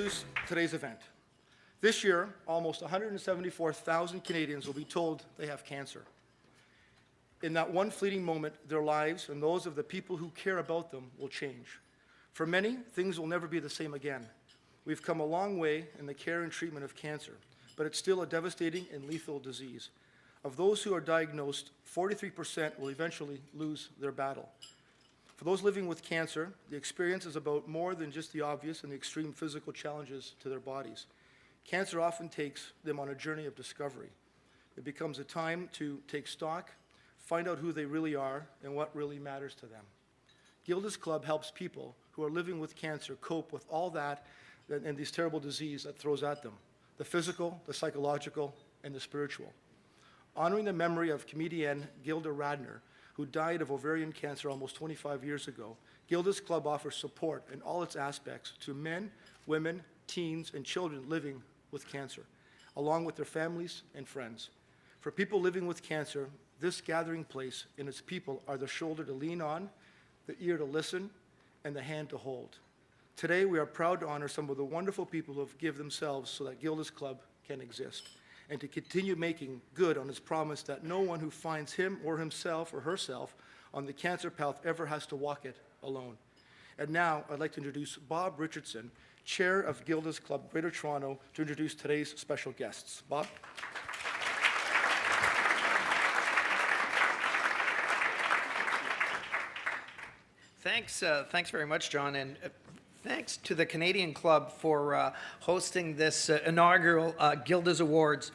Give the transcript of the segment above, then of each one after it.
introduce today's event. This year, almost 174,000 Canadians will be told they have cancer. In that one fleeting moment, their lives and those of the people who care about them will change. For many, things will never be the same again. We've come a long way in the care and treatment of cancer, but it's still a devastating and lethal disease. Of those who are diagnosed, 43% will eventually lose their battle. For those living with cancer, the experience is about more than just the obvious and the extreme physical challenges to their bodies. Cancer often takes them on a journey of discovery. It becomes a time to take stock, find out who they really are and what really matters to them. Gilda's Club helps people who are living with cancer cope with all that and this terrible disease that throws at them, the physical, the psychological, and the spiritual. Honoring the memory of comedienne Gilda Radner, who died of ovarian cancer almost 25 years ago, Gilda's Club offers support in all its aspects to men, women, teens, and children living with cancer, along with their families and friends. For people living with cancer, this gathering place and its people are the shoulder to lean on, the ear to listen, and the hand to hold. Today, we are proud to honor some of the wonderful people who have given themselves so that Gilda's Club can exist, and to continue making good on its promise that no one who finds him or himself or herself on the cancer path ever has to walk it alone. And now, I'd like to introduce Bob Richardson, Chair of Gilda's Club Greater Toronto, to introduce today's special guests. Bob? Thanks very much, John, and thanks to the Canadian Club for hosting this inaugural Gilda's Awards.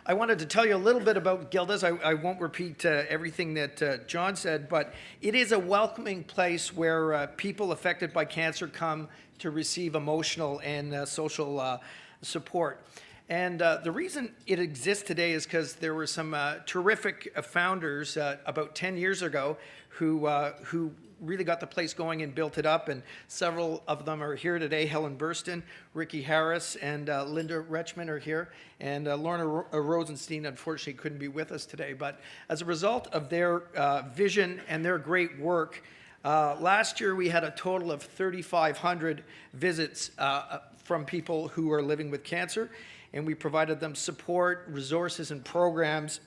I wanted to tell you a little bit about Gilda's. I won't repeat everything that John said, but it is a welcoming place where people affected by cancer come to receive emotional and social support. And the reason it exists today is because there were some terrific founders about 10 years ago who really got the place going and built it up, and several of them are here today. Helen Burston, Ricky Harris, and Linda Retchman are here, and Lorna Rosenstein unfortunately couldn't be with us today. But as a result of their vision and their great work, last year we had a total of 3,500 visits from people who are living with cancer, and we provided them support, resources, and programs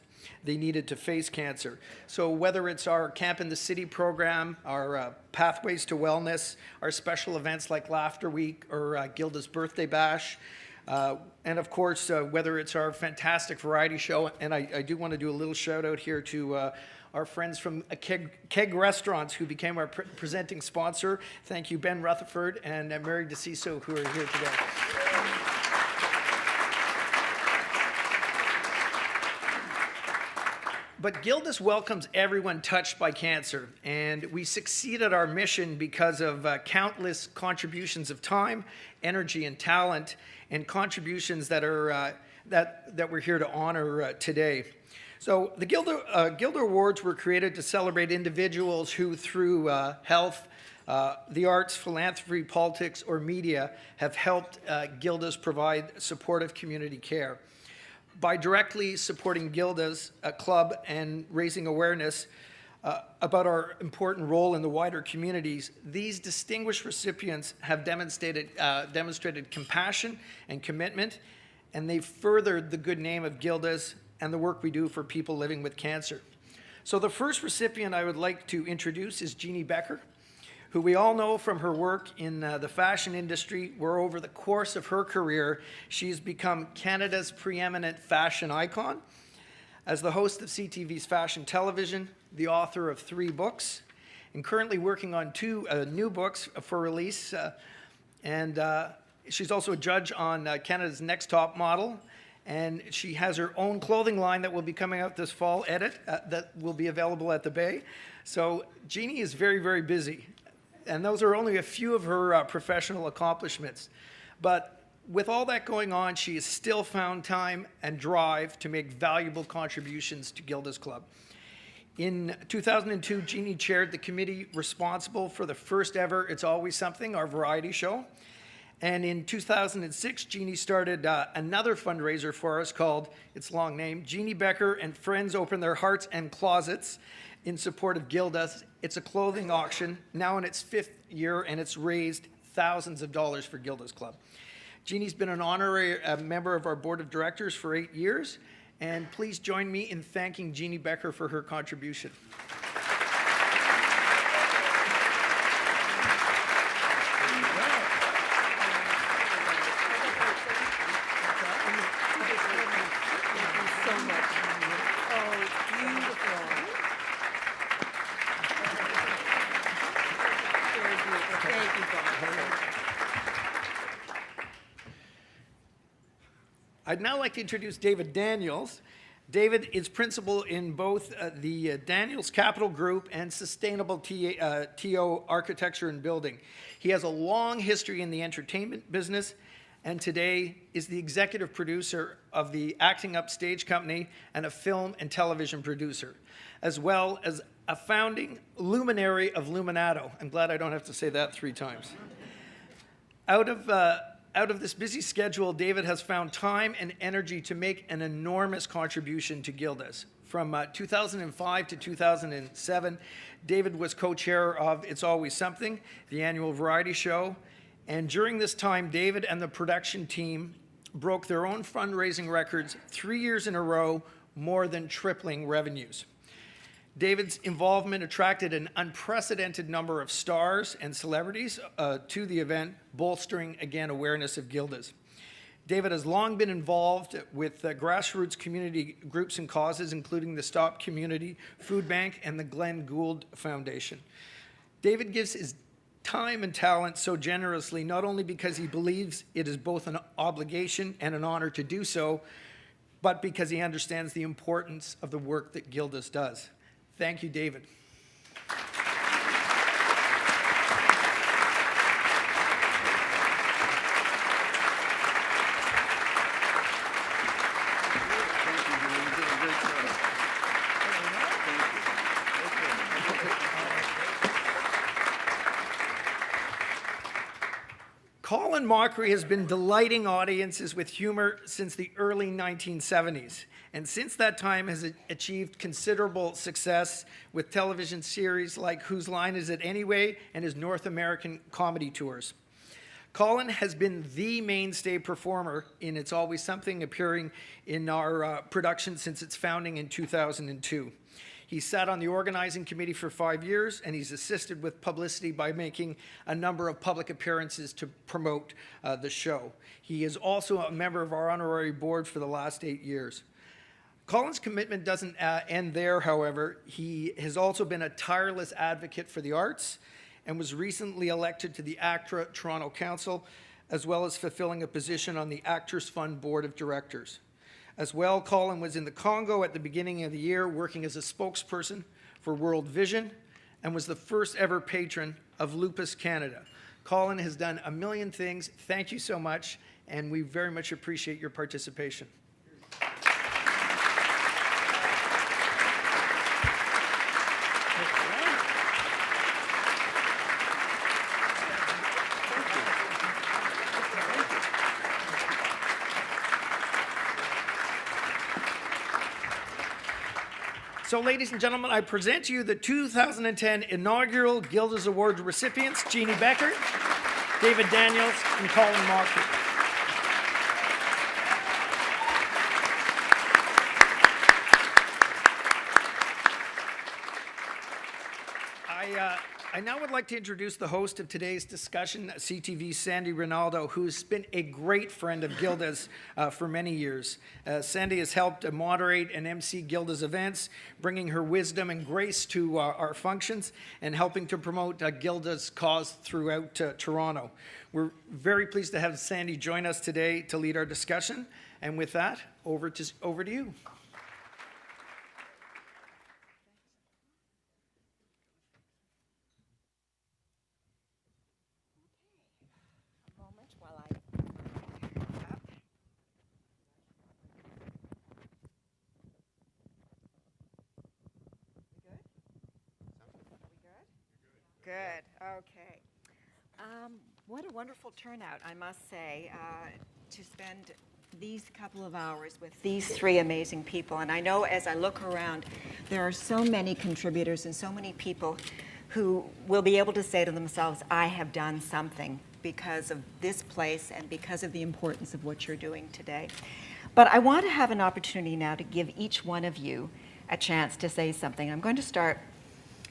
they needed to face cancer. So whether it's our Camp in the City program, our Pathways to Wellness, our special events like Laughter Week or Gilda's Birthday Bash, and of course, whether it's our fantastic variety show, and I do want to do a little shout out here to our friends from Keg Restaurants who became our presenting sponsor. Thank you, Ben Rutherford and Mary DeCiso, who are here today. But Gilda's welcomes everyone touched by cancer, and we succeed at our mission because of countless contributions of time, energy, and talent, and contributions that are that we're here to honor today. So the Gilda Awards were created to celebrate individuals who, through health, the arts, philanthropy, politics, or media, have helped Gilda's provide supportive community care. By directly supporting Gilda's Club and raising awareness about our important role in the wider communities, these distinguished recipients have demonstrated compassion and commitment, and they've furthered the good name of Gilda's and the work we do for people living with cancer. So the first recipient I would like to introduce is Jeanne Beker, who we all know from her work in the fashion industry, where over the course of her career, she's become Canada's preeminent fashion icon. As the host of CTV's Fashion Television, the author of 3 books, and currently working on 2 new books for release. She's also a judge on Canada's Next Top Model, and she has her own clothing line that will be coming out this fall, that will be available at the Bay. So Jeanne is very, very busy. And those are only a few of her professional accomplishments. But with all that going on, she has still found time and drive to make valuable contributions to Gilda's Club. In 2002, Jeanne chaired the committee responsible for the first ever It's Always Something, our variety show. And in 2006, Jeanne started another fundraiser for us called, its long name, Jeanne Beker and Friends Open Their Hearts and Closets in support of Gilda's. It's a clothing auction, now in its 5th year, and it's raised thousands of dollars for Gilda's Club. Jeannie's been an honorary member of our board of directors for 8 years, and please join me in thanking Jeanne Beker for her contribution. I'd now like to introduce David Daniels. David is principal in both the Daniels Capital Group and Sustainable TO Architecture and Building. He has a long history in the entertainment business and today is the executive producer of the Acting Up Stage Company and a film and television producer, as well as a founding luminary of Luminato. I'm glad I don't have to say that 3 times. Out of this busy schedule, David has found time and energy to make an enormous contribution to Gilda's. From 2005 to 2007, David was co-chair of It's Always Something, the annual variety show. And during this time, David and the production team broke their own fundraising records 3 years in a row, more than tripling revenues. David's involvement attracted an unprecedented number of stars and celebrities to the event, bolstering, again, awareness of Gilda's. David has long been involved with grassroots community groups and causes, including the Stop Community Food Bank and the Glenn Gould Foundation. David gives his time and talent so generously, not only because he believes it is both an obligation and an honor to do so, but because he understands the importance of the work that Gilda's does. Thank you, David. Colin Mochrie has been delighting audiences with humor since the early 1970s, and since that time has achieved considerable success with television series like Whose Line Is It Anyway and his North American comedy tours. Colin has been the mainstay performer in It's Always Something, appearing in our production since its founding in 2002. He sat on the organizing committee for 5 years, and he's assisted with publicity by making a number of public appearances to promote the show. He is also a member of our honorary board for the last 8 years. Colin's commitment doesn't end there, however. He has also been a tireless advocate for the arts and was recently elected to the ACTRA Toronto Council, as well as fulfilling a position on the Actors Fund Board of Directors. As well, Colin was in the Congo at the beginning of the year, working as a spokesperson for World Vision, and was the first ever patron of Lupus Canada. Colin has done a million things. Thank you so much, and we very much appreciate your participation. So, ladies and gentlemen, I present to you the 2010 Inaugural Gilda's Award recipients, Jeanne Beker, David Daniels, and Colin Mochrie. I now would like to introduce the host of today's discussion, CTV's Sandy Ronaldo, who's been a great friend of Gilda's for many years. Sandy has helped moderate and MC Gilda's events, bringing her wisdom and grace to our functions and helping to promote Gilda's cause throughout Toronto. We're very pleased to have Sandy join us today to lead our discussion. And with that, over to you. Good. Okay. What a wonderful turnout, I must say, to spend these couple of hours with these 3 amazing people. And I know as I look around, there are so many contributors and so many people who will be able to say to themselves, I have done something because of this place and because of the importance of what you're doing today. But I want to have an opportunity now to give each one of you a chance to say something. I'm going to start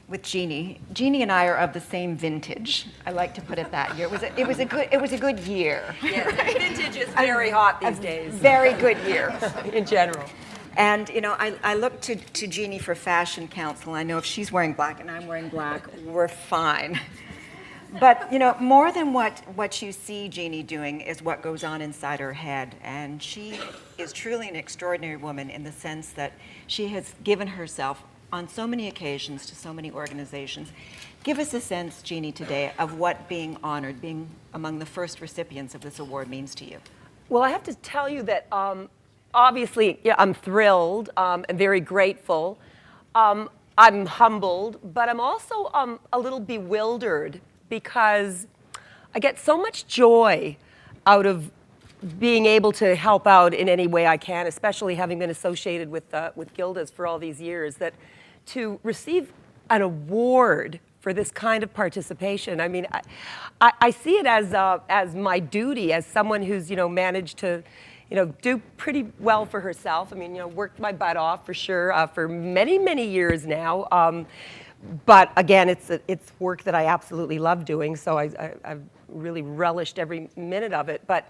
with Jeanne. Jeanne and I are of the same vintage. I like to put it that year. It was a good year. Yeah, vintage is very hot these days. Very good year. In general. And, you know, I look to Jeanne for fashion counsel. I know if she's wearing black and I'm wearing black, we're fine. But, you know, more than what you see Jeanne doing is what goes on inside her head. And she is truly an extraordinary woman in the sense that she has given herself on so many occasions to so many organizations. Give us a sense, Jeanne, today of what being honored, being among the first recipients of this award means to you. Well, I have to tell you that obviously, yeah, I'm thrilled and very grateful. I'm humbled, but I'm also a little bewildered because I get so much joy out of being able to help out in any way I can, especially having been associated with Gilda's for all these years, that to receive an award for this kind of participation, I mean, I see it as my duty as someone who's, you know, managed to, you know, do pretty well for herself. I mean, you know, worked my butt off for sure for many, many years now. But again, it's work that I absolutely love doing, so I've really relished every minute of it. But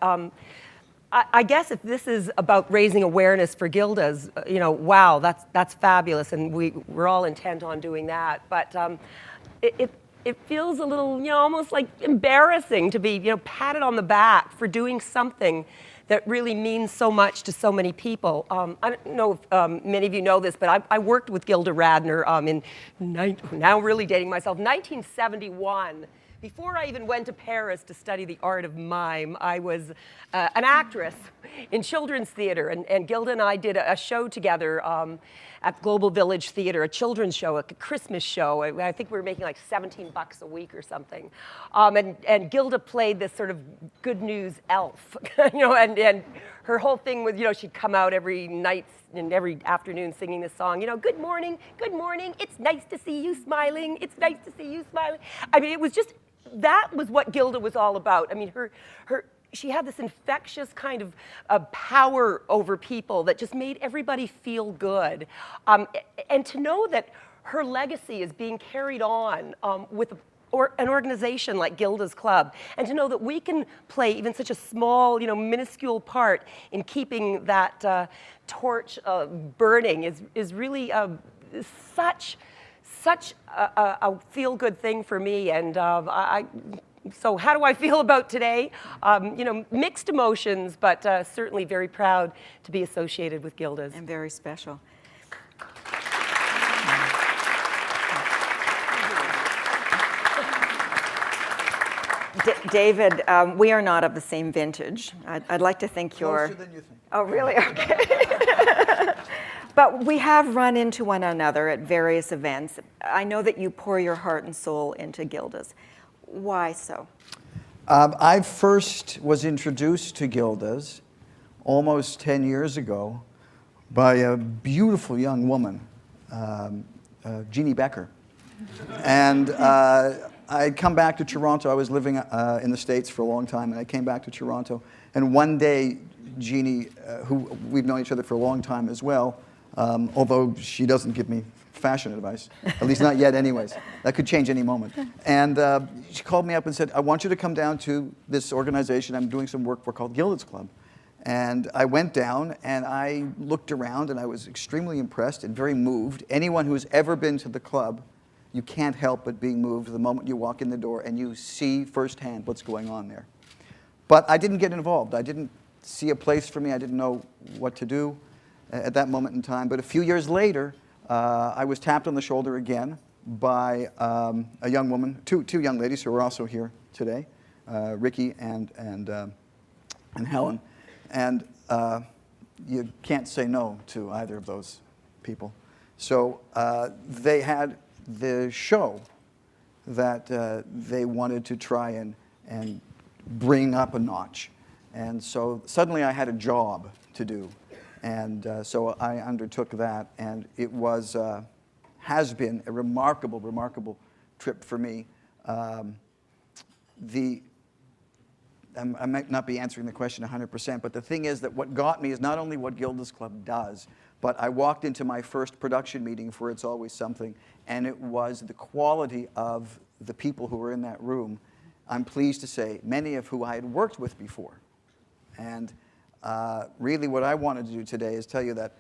I guess if this is about raising awareness for Gilda's, you know, wow, that's fabulous, and we're all intent on doing that. But it feels a little, you know, almost like embarrassing to be, you know, patted on the back for doing something that really means so much to so many people. I don't know if many of you know this, but I worked with Gilda Radner now really dating myself, 1971. Before I even went to Paris to study the art of mime, I was an actress in children's theater, and Gilda and I did a show together at Global Village Theater, a children's show, a Christmas show. I think we were making like $17 a week or something. And Gilda played this sort of good news elf, you know, and her whole thing was, you know, she'd come out every night and every afternoon singing this song, you know, good morning, it's nice to see you smiling, it's nice to see you smiling. I mean, it was just, that was what Gilda was all about. I mean, she had this infectious kind of power over people that just made everybody feel good. And to know that her legacy is being carried on with an organization like Gilda's Club, and to know that we can play even such a small, you know, minuscule part in keeping that torch burning is really such a feel-good thing for me. And so how do I feel about today? You know, mixed emotions, but certainly very proud to be associated with Gilda's. And very special. David, we are not of the same vintage. I'd like to think you're... Closer than you think. Oh, really? Okay. But we have run into one another at various events. I know that you pour your heart and soul into Gilda's. Why so? I first was introduced to Gilda's almost 10 years ago by a beautiful young woman, Jeanne Beker. And I'd come back to Toronto. I was living in the States for a long time, and I came back to Toronto. And one day, Jeanne, who we've known each other for a long time as well, although she doesn't give me fashion advice, at least not yet anyways. That could change any moment. And she called me up and said, I want you to come down to this organization I'm doing some work for called Gilda's Club. And I went down and I looked around and I was extremely impressed and very moved. Anyone who's ever been to the club, you can't help but being moved the moment you walk in the door and you see firsthand what's going on there. But I didn't get involved. I didn't see a place for me. I didn't know what to do at that moment in time. But a few years later, I was tapped on the shoulder again by a young woman, two young ladies who are also here today, Ricky and Helen. And you can't say no to either of those people. So they had the show that they wanted to try and bring up a notch. And so suddenly I had a job to do. And so I undertook that, and it has been a remarkable, remarkable trip for me. The I might not be answering the question 100%, but the thing is that what got me is not only what Gilda's Club does, but I walked into my first production meeting for It's Always Something, and it was the quality of the people who were in that room. I'm pleased to say, many of who I had worked with before. And really what I wanted to do today is tell you that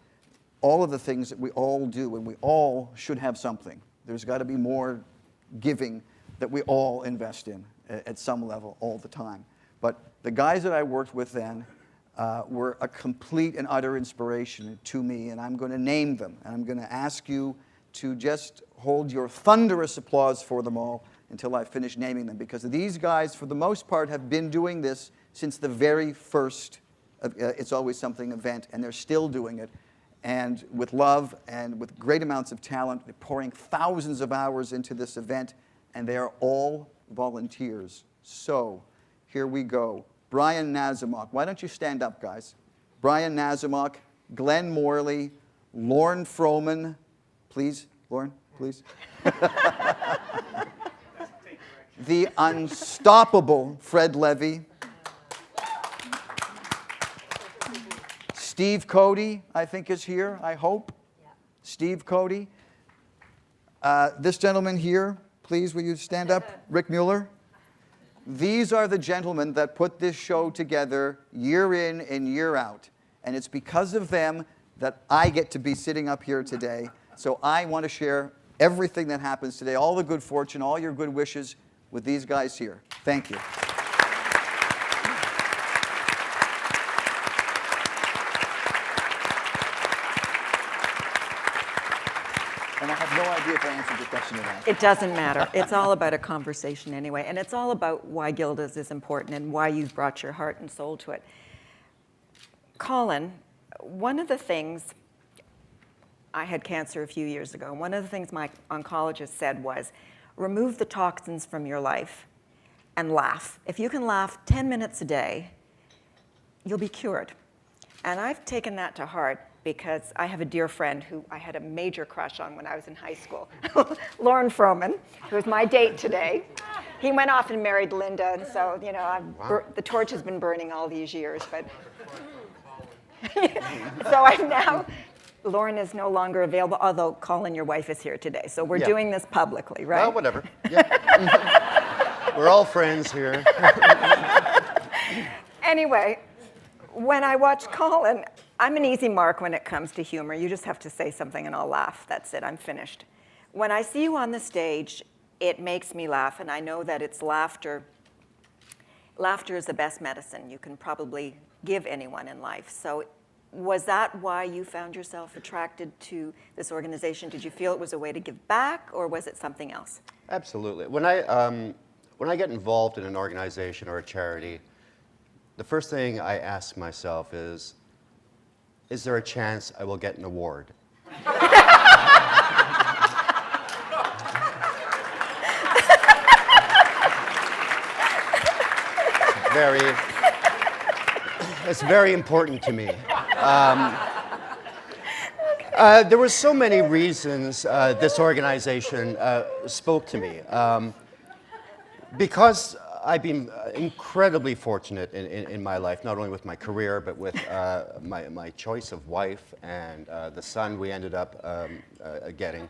all of the things that we all do, and we all should have something. There's got to be more giving that we all invest in at some level all the time. But the guys that I worked with then were a complete and utter inspiration to me, and I'm going to name them. And I'm going to ask you to just hold your thunderous applause for them all until I finish naming them, because these guys, for the most part, have been doing this since the very first It's Always Something event, and they're still doing it. And with love and with great amounts of talent, they're pouring thousands of hours into this event, and they are all volunteers. So, here we go. Brian Nazimok. Why don't you stand up, guys? Brian Nazimok, Glenn Morley, Lorne Froman. Please, Lorne, please. The unstoppable Fred Levy. Steve Cody, I think, is here, I hope. Yeah. Steve Cody. This gentleman here, please, will you stand up? Rick Mueller. These are the gentlemen that put this show together year in and year out. And it's because of them that I get to be sitting up here today. So I want to share everything that happens today, all the good fortune, all your good wishes with these guys here. Thank you. And I have no idea if I answered your question or not. It doesn't matter. It's all about a conversation anyway. And it's all about why Gilda's is important and why you've brought your heart and soul to it. Colin, one of the things, I had cancer a few years ago. One of the things my oncologist said was, remove the toxins from your life and laugh. If you can laugh 10 minutes a day, you'll be cured. And I've taken that to heart, because I have a dear friend who I had a major crush on when I was in high school, Lorne Froman, who is my date today. He went off and married Linda, and so, you know, the torch has been burning all these years. But so I'm now, Lorne is no longer available, although Colin, your wife, is here today. So we're doing this publicly, right? Well, whatever. Yeah. We're all friends here. Anyway, when I watch Colin, I'm an easy mark when it comes to humor. You just have to say something and I'll laugh. That's it, I'm finished. When I see you on the stage, it makes me laugh, and I know that it's laughter. Laughter is the best medicine you can probably give anyone in life. So was that why you found yourself attracted to this organization? Did you feel it was a way to give back, or was it something else? Absolutely. When I get involved in an organization or a charity, the first thing I ask myself is there a chance I will get an award? It's very important to me. There were so many reasons this organization spoke to me. Because I've been incredibly fortunate in my life, not only with my career, but with my choice of wife and the son we ended up getting.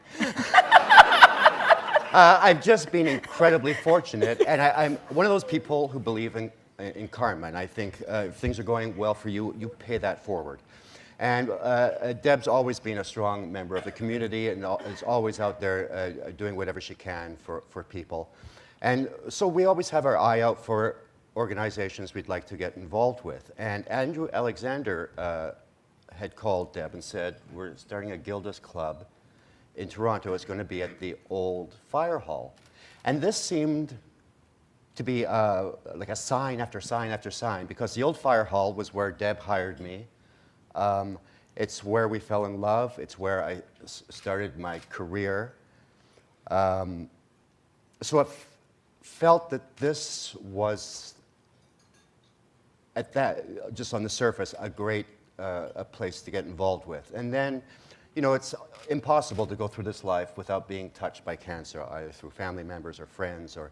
I've just been incredibly fortunate, and I'm one of those people who believe in karma, and I think if things are going well for you, you pay that forward. And Deb's always been a strong member of the community and is always out there doing whatever she can for people. And so we always have our eye out for organizations we'd like to get involved with. And Andrew Alexander had called Deb and said, we're starting a Gilda's Club in Toronto. It's going to be at the old fire hall. And this seemed to be like a sign after sign after sign, because the old fire hall was where Deb hired me. It's where we fell in love. It's where I started my career. So I felt that this was, at that, just on the surface, a great a place to get involved with. And then, you know, it's impossible to go through this life without being touched by cancer, either through family members or friends or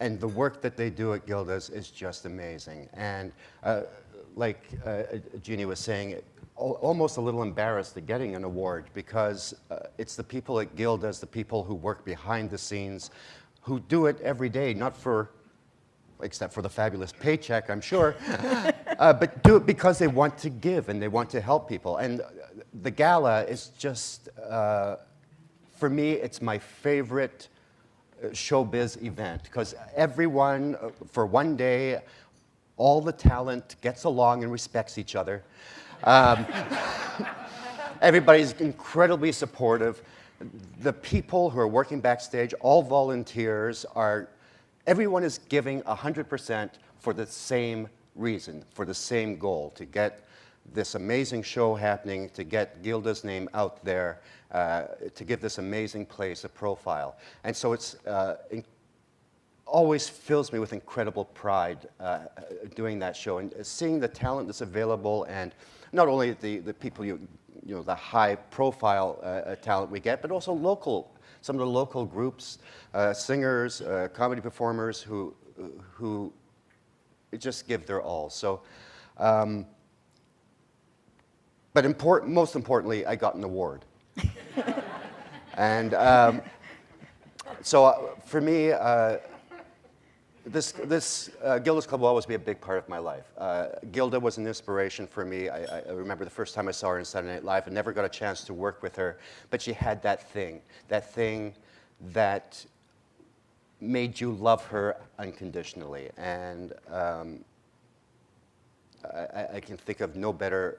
and the work that they do at Gilda's is just amazing. And like Jeannie was saying, almost a little embarrassed at getting an award because it's the people at Gilda's, the people who work behind the scenes, who do it every day, not for, except for the fabulous paycheck, I'm sure, but do it because they want to give and they want to help people. And the gala is just, for me, it's my favorite showbiz event because everyone, for one day, all the talent gets along and respects each other. Everybody's incredibly supportive. The people who are working backstage, all volunteers, everyone is giving 100% for the same reason, for the same goal, to get this amazing show happening, to get Gilda's name out there, to give this amazing place a profile. And so it's always fills me with incredible pride doing that show and seeing the talent that's available, and not only the people the high profile talent we get, but also some of the local groups, singers, comedy performers who just give their all. So, but most importantly, I got an award. And so for me, this Gilda's Club will always be a big part of my life. Gilda was an inspiration for me. I remember the first time I saw her in Saturday Night Live. I never got a chance to work with her, but she had that thing that made you love her unconditionally. And I can think of no better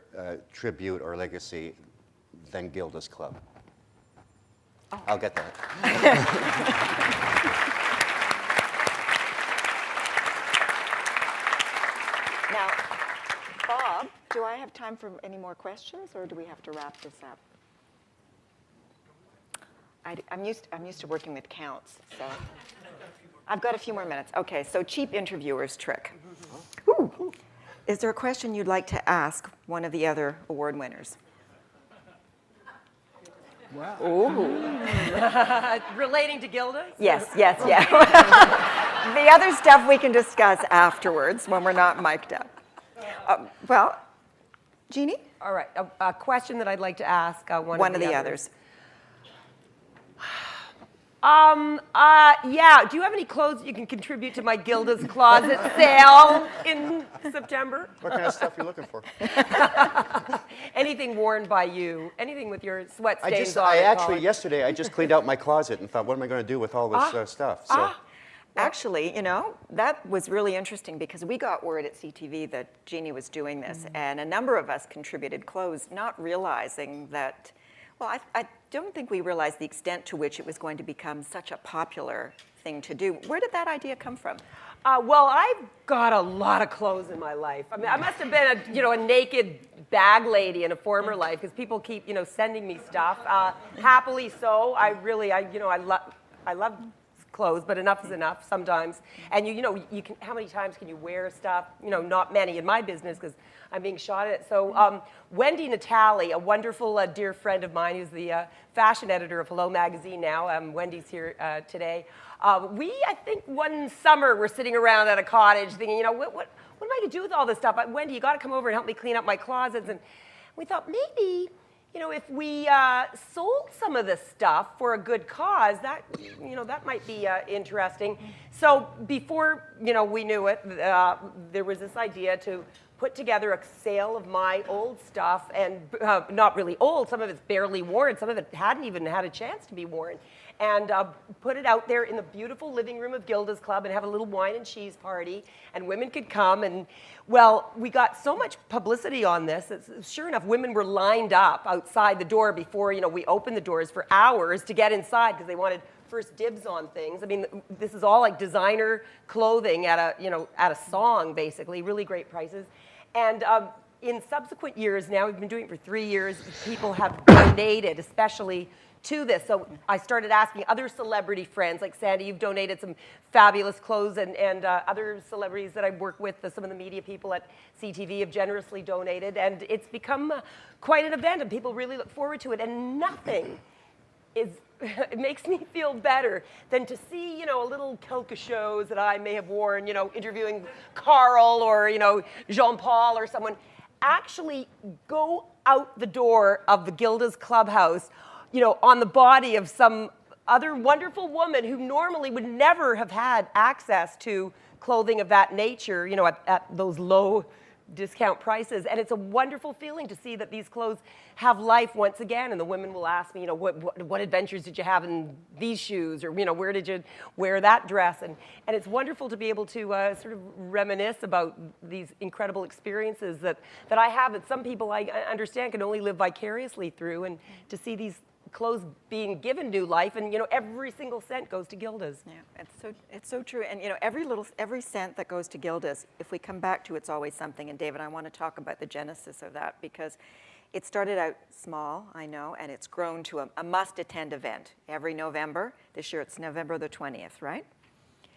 tribute or legacy than Gilda's Club. Oh. I'll get that. Now, Bob, do I have time for any more questions, or do we have to wrap this up? I'm used to working with counts, so I've got a few more minutes. Okay, so cheap interviewer's trick. Ooh. Is there a question you'd like to ask one of the other award winners? Wow. Ooh. Relating to Gilda? Yes, yeah. The other stuff we can discuss afterwards when we're not mic'd up. Well, Jeannie? All right, a question that I'd like to ask one of the others. Yeah, do you have any clothes you can contribute to my Gilda's Closet sale in September? What kind of stuff are you looking for? Anything worn by you, anything with your sweat stains on it, actually, Colin. yesterday, I just cleaned out my closet and thought, what am I going to do with all this stuff? So. Actually, that was really interesting because we got word at CTV that Jeannie was doing this, and a number of us contributed clothes, not realizing that, well, I don't think we realized the extent to which it was going to become such a popular thing to do. Where did that idea come from? Well, I've got a lot of clothes in my life. I mean, I must have been a naked bag lady in a former life because people keep, sending me stuff. Happily so. I love clothes, but enough is enough sometimes. And you can. How many times can you wear stuff? Not many in my business because I'm being shot at. So Wendy Natali, a wonderful dear friend of mine, who's the fashion editor of Hello Magazine now. Wendy's here today. I think one summer we're sitting around at a cottage thinking, what am I going to do with all this stuff? Wendy, you got to come over and help me clean up my closets. And we thought maybe, if we sold some of this stuff for a good cause, that might be interesting. So before, we knew it, there was this idea to put together a sale of my old stuff, and not really old, some of it's barely worn, some of it hadn't even had a chance to be worn, and put it out there in the beautiful living room of Gilda's Club and have a little wine and cheese party, and women could come, and well, we got so much publicity on this, sure enough, women were lined up outside the door before, we opened the doors for hours to get inside because they wanted first dibs on things. I mean, this is all like designer clothing at a song, basically, really great prices. And in subsequent years, now we've been doing it for 3 years, people have donated, especially to this. So I started asking other celebrity friends, like Sandy, you've donated some fabulous clothes, and other celebrities that I work with, some of the media people at CTV have generously donated, and it's become quite an event, and people really look forward to it, and nothing is it makes me feel better than to see, a little quelque chose that I may have worn, interviewing Carl or, Jean-Paul or someone, actually go out the door of the Gilda's clubhouse, on the body of some other wonderful woman who normally would never have had access to clothing of that nature, at those low discount prices. And it's a wonderful feeling to see that these clothes have life once again. And the women will ask me, what adventures did you have in these shoes? Or, where did you wear that dress? And it's wonderful to be able to sort of reminisce about these incredible experiences that I have, that some people I understand can only live vicariously through, and to see these clothes being given new life, and every single cent goes to Gilda's. Yeah, it's so true. And every cent that goes to Gilda's, if we come back to It's Always Something, and David, I want to talk about the genesis of that, because it started out small, I know, and it's grown to a must-attend event every November. This year it's November the 20th, right?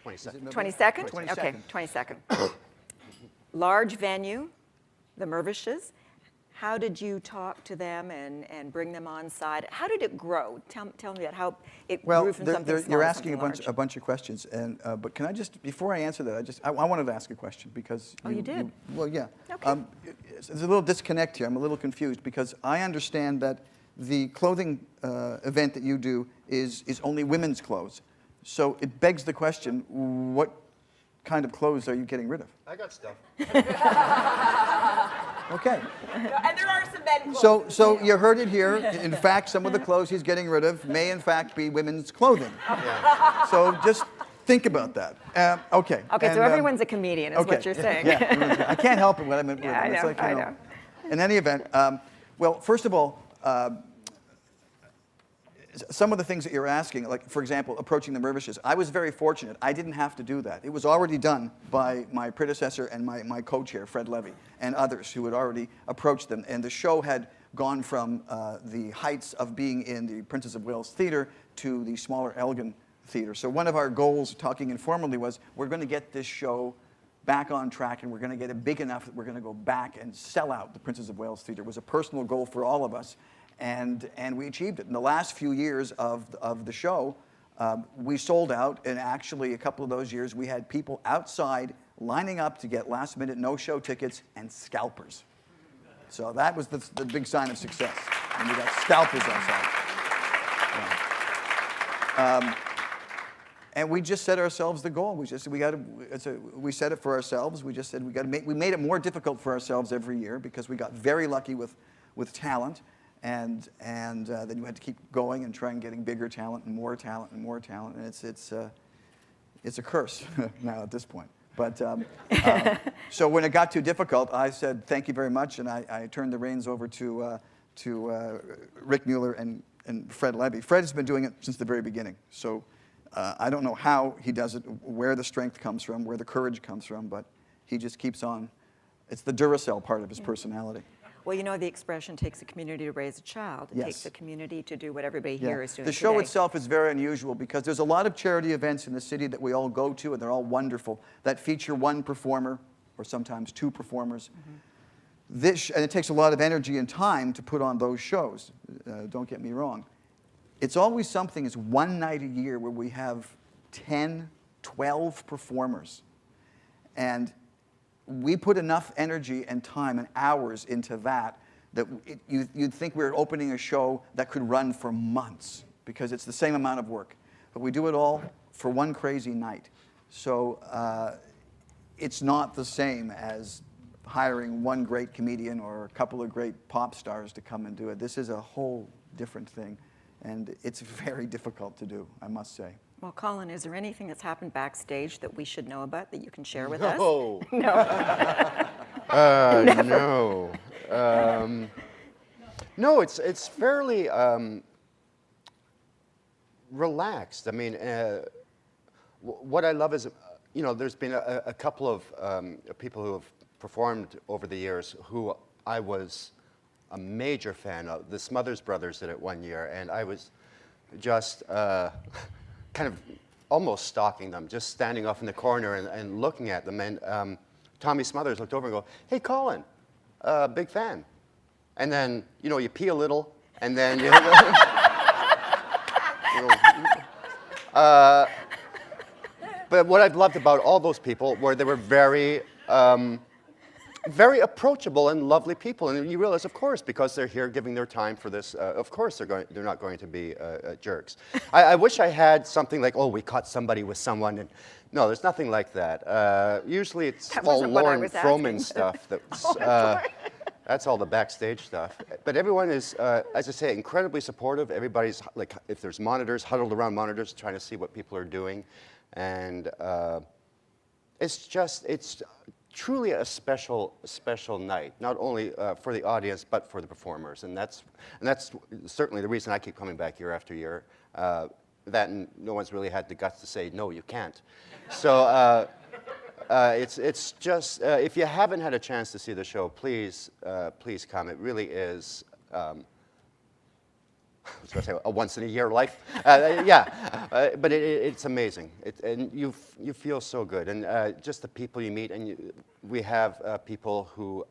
22nd. 22nd? 22nd. Okay, 22nd. Large venue, the Mervishes. How did you talk to them and bring them on side? How did it grow? Tell me about how it grew from something small you're to asking something a bunch of questions, and but can I just, before I answer that, I wanted to ask a question, because you did? well, yeah. Okay. There's a little disconnect here. I'm a little confused, because I understand that the clothing event that you do is only women's clothes. So it begs the question: what kind of clothes are you getting rid of? I got stuff. Okay. And there are some men clothes. So you heard it here. In fact, some of the clothes he's getting rid of may in fact be women's clothing. Yeah. So just think about that. Okay. Okay, And, so everyone's a comedian, is what you're saying. Yeah, I can't help it when I'm with Yeah, them. I It's know, like, I know. In any event, well, first of all, some of the things that you're asking, like, for example, approaching the Mervishes, I was very fortunate. I didn't have to do that. It was already done by my predecessor and my co-chair, Fred Levy, and others who had already approached them. And the show had gone from the heights of being in the Princess of Wales Theatre to the smaller Elgin Theatre. So one of our goals, talking informally, was we're going to get this show back on track, and we're going to get it big enough that we're going to go back and sell out the Princess of Wales Theatre. It was a personal goal for all of us. And we achieved it. In the last few years of the show, we sold out, and actually a couple of those years we had people outside lining up to get last-minute no-show tickets and scalpers. So that was the big sign of success, and we got scalpers outside. Yeah. And we just set ourselves the goal. We set it for ourselves. We just said we made it more difficult for ourselves every year, because we got very lucky with talent. And then you had to keep going and trying getting bigger talent and more talent and more talent, and it's a curse now at this point. But so when it got too difficult, I said thank you very much, and I turned the reins over to Rick Mueller and Fred Levy. Fred has been doing it since the very beginning, so I don't know how he does it, where the strength comes from, where the courage comes from, but he just keeps on. It's the Duracell part of his personality. Well, the expression takes a community to raise a child. It takes a community to do what everybody here is doing The show today. itself is very unusual, because there's a lot of charity events in the city that we all go to, and they're all wonderful, that feature one performer or sometimes two performers. Mm-hmm. And it takes a lot of energy and time to put on those shows, don't get me wrong. It's always something, it's one night a year where we have 10, 12 performers. And we put enough energy and time and hours into that you'd think we were opening a show that could run for months, because it's the same amount of work. But we do it all for one crazy night. So it's not the same as hiring one great comedian or a couple of great pop stars to come and do it. This is a whole different thing, and it's very difficult to do, I must say. Well, Colin, is there anything that's happened backstage that we should know about that you can share with us? No. No. No. No, it's fairly relaxed. I mean, what I love is, there's been a couple of people who have performed over the years who I was a major fan of. The Smothers Brothers did it one year, and I was just kind of almost stalking them, just standing off in the corner and looking at them. And Tommy Smothers looked over and go, "Hey, Colin, big fan." And then, you pee a little, and then, But what I've loved about all those people were they were very, very approachable and lovely people. And you realize, of course, because they're here giving their time for this, of course they're not going to be jerks. I wish I had something like, oh, we caught somebody with someone. And, no, there's nothing like that. Usually it's all wasn't what I Lauren was Froman asking. stuff. That's all the backstage stuff. But everyone is, as I say, incredibly supportive. Everybody's, like, if there's monitors, huddled around monitors, trying to see what people are doing. And it's truly a special night, not only for the audience, but for the performers. And that's certainly the reason I keep coming back year after year. That and no one's really had the guts to say, no, you can't. So it's just, if you haven't had a chance to see the show, please come. It really is, I was going to say a once-in-a-year life. But it's amazing. And you feel so good. And just the people you meet. And we have people who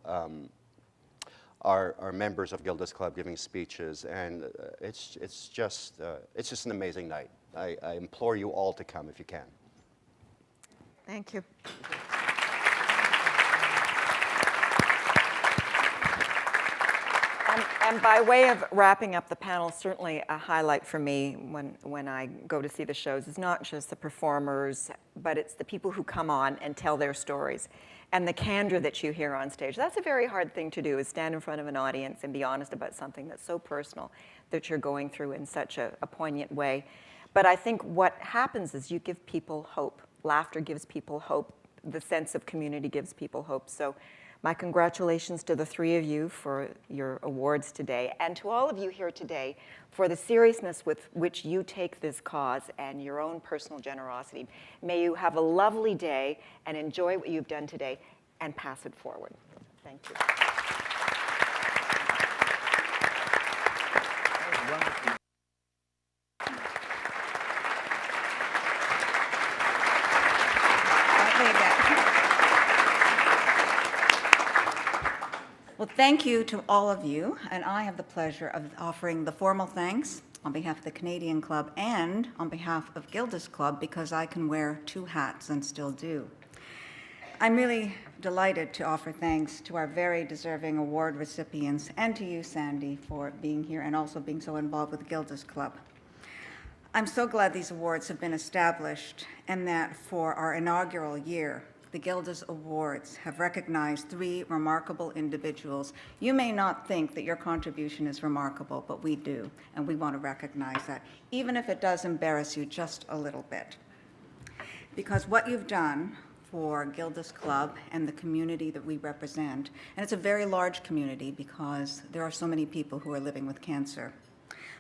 are members of Gilda's Club giving speeches. And it's just an amazing night. I implore you all to come if you can. Thank you. And by way of wrapping up the panel, certainly a highlight for me when I go to see the shows is not just the performers, but it's the people who come on and tell their stories. And the candor that you hear on stage. That's a very hard thing to do, is stand in front of an audience and be honest about something that's so personal that you're going through in such a poignant way. But I think what happens is you give people hope. Laughter gives people hope. The sense of community gives people hope. So my congratulations to the three of you for your awards today, and to all of you here today for the seriousness with which you take this cause and your own personal generosity. May you have a lovely day and enjoy what you've done today and pass it forward. Thank you. Well, thank you to all of you, and I have the pleasure of offering the formal thanks on behalf of the Canadian Club and on behalf of Gilda's Club, because I can wear two hats and still do. I'm really delighted to offer thanks to our very deserving award recipients and to you, Sandy, for being here and also being so involved with Gilda's Club. I'm so glad these awards have been established and that for our inaugural year, the Gilda's Awards have recognized three remarkable individuals. You may not think that your contribution is remarkable, but we do, and we want to recognize that, even if it does embarrass you just a little bit. Because what you've done for Gilda's Club and the community that we represent, and it's a very large community because there are so many people who are living with cancer.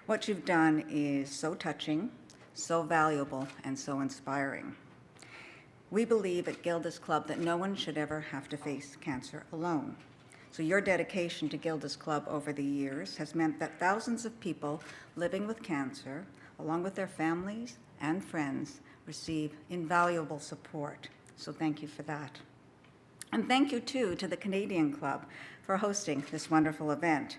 What you've done is so touching, so valuable, and so inspiring. We believe at Gilda's Club that no one should ever have to face cancer alone. So your dedication to Gilda's Club over the years has meant that thousands of people living with cancer, along with their families and friends, receive invaluable support. So thank you for that. And thank you, too, to the Canadian Club for hosting this wonderful event.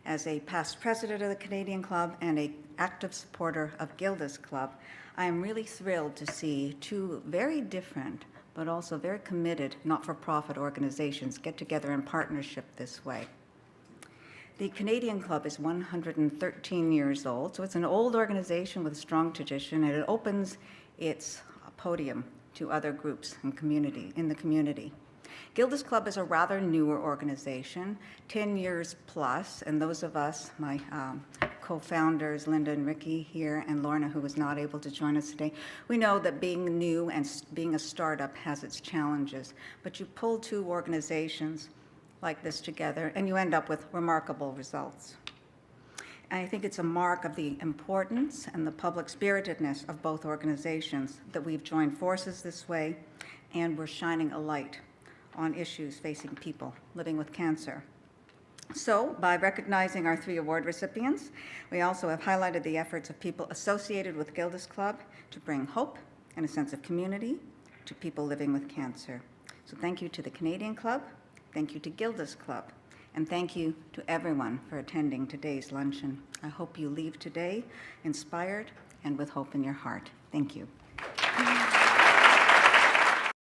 As a past president of the Canadian Club and an active supporter of Gilda's Club, I am really thrilled to see two very different but also very committed not-for-profit organizations get together in partnership this way. The Canadian Club is 113 years old, so it's an old organization with a strong tradition, and it opens its podium to other groups in the community. Gilda's Club is a rather newer organization, 10 years plus, and those of us, my co-founders, Linda and Ricky here, and Lorna, who was not able to join us today, we know that being new and being a startup has its challenges, but you pull two organizations like this together, and you end up with remarkable results. And I think it's a mark of the importance and the public spiritedness of both organizations that we've joined forces this way, and we're shining a light on issues facing people living with cancer. So, by recognizing our three award recipients, we also have highlighted the efforts of people associated with Gilda's Club to bring hope and a sense of community to people living with cancer. So thank you to the Canadian Club, thank you to Gilda's Club, And thank you to everyone for attending today's luncheon. I hope you leave today inspired and with hope in your heart. Thank you.